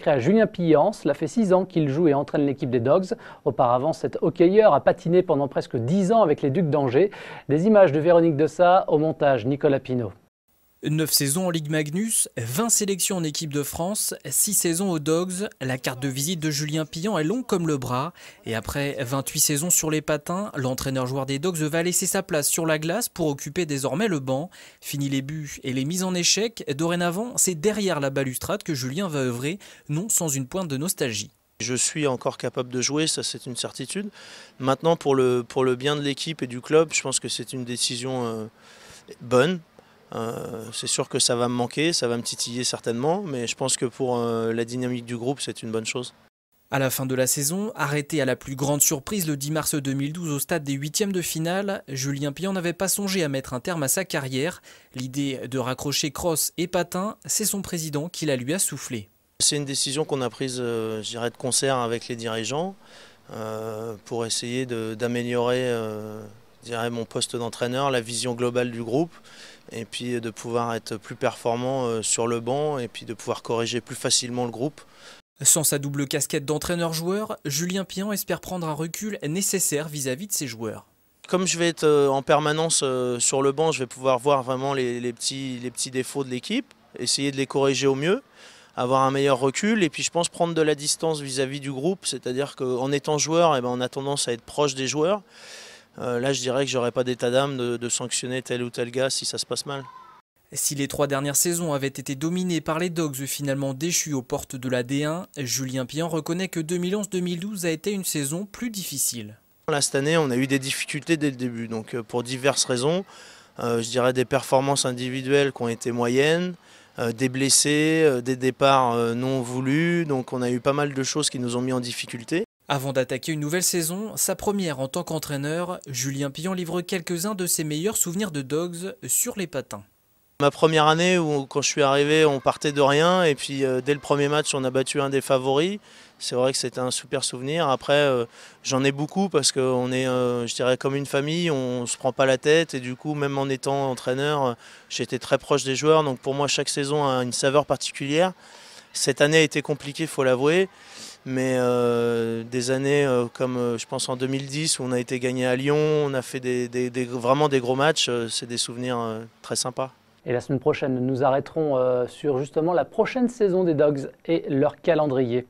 À Julien Pillant, cela fait 6 ans qu'il joue et entraîne l'équipe des Dogs. Auparavant, cet hockeyeur a patiné pendant presque 10 ans avec les Ducs d'Angers. Des images de Véronique Dessat, au montage Nicolas Pinault. 9 saisons en Ligue Magnus, 20 sélections en équipe de France, 6 saisons aux Dogs. La carte de visite de Julien Pillant est longue comme le bras. Et après 28 saisons sur les patins, l'entraîneur-joueur des Dogs va laisser sa place sur la glace pour occuper désormais le banc. Fini les buts et les mises en échec. Dorénavant, c'est derrière la balustrade que Julien va œuvrer, non sans une pointe de nostalgie. Je suis encore capable de jouer, ça c'est une certitude. Maintenant, pour le bien de l'équipe et du club, je pense que c'est une décision bonne. C'est sûr que ça va me manquer, ça va me titiller certainement, mais je pense que pour la dynamique du groupe, c'est une bonne chose. À la fin de la saison, arrêté à la plus grande surprise le 10 mars 2012 au stade des huitièmes de finale, Julien Pillant n'avait pas songé à mettre un terme à sa carrière. L'idée de raccrocher crosse et patin, c'est son président qui la lui a soufflé. C'est une décision qu'on a prise, je dirais, de concert avec les dirigeants pour essayer d'améliorer mon poste d'entraîneur, la vision globale du groupe, et puis de pouvoir être plus performant sur le banc et puis de pouvoir corriger plus facilement le groupe. Sans sa double casquette d'entraîneur-joueur, Julien Pillant espère prendre un recul nécessaire vis-à-vis de ses joueurs. Comme je vais être en permanence sur le banc, je vais pouvoir voir vraiment les petits défauts de l'équipe, essayer de les corriger au mieux, avoir un meilleur recul et puis je pense prendre de la distance vis-à-vis du groupe, c'est-à-dire qu'en étant joueur, on a tendance à être proche des joueurs. Là, je dirais que j'aurais pas d'état d'âme de sanctionner tel ou tel gars si ça se passe mal. Si les 3 dernières saisons avaient été dominées par les Dogs finalement déchus aux portes de la D1, Julien Pillant reconnaît que 2011-2012 a été une saison plus difficile. Là, cette année, on a eu des difficultés dès le début, donc pour diverses raisons. Je dirais des performances individuelles qui ont été moyennes, des blessés, des départs non voulus, donc on a eu pas mal de choses qui nous ont mis en difficulté. Avant d'attaquer une nouvelle saison, sa première en tant qu'entraîneur, Julien Pillant livre quelques-uns de ses meilleurs souvenirs de Dogs sur les patins. Ma première année, où quand je suis arrivé, on partait de rien et puis dès le premier match, on a battu un des favoris. C'est vrai que c'était un super souvenir. Après, j'en ai beaucoup parce qu'on est, je dirais, comme une famille, on ne se prend pas la tête et du coup, même en étant entraîneur, j'étais très proche des joueurs. Donc pour moi, chaque saison a une saveur particulière. Cette année a été compliquée, il faut l'avouer. Mais des années comme je pense en 2010 où on a été gagné à Lyon, on a fait vraiment des gros matchs, c'est des souvenirs très sympas. Et la semaine prochaine, nous nous arrêterons sur justement la prochaine saison des Dogs et leur calendrier.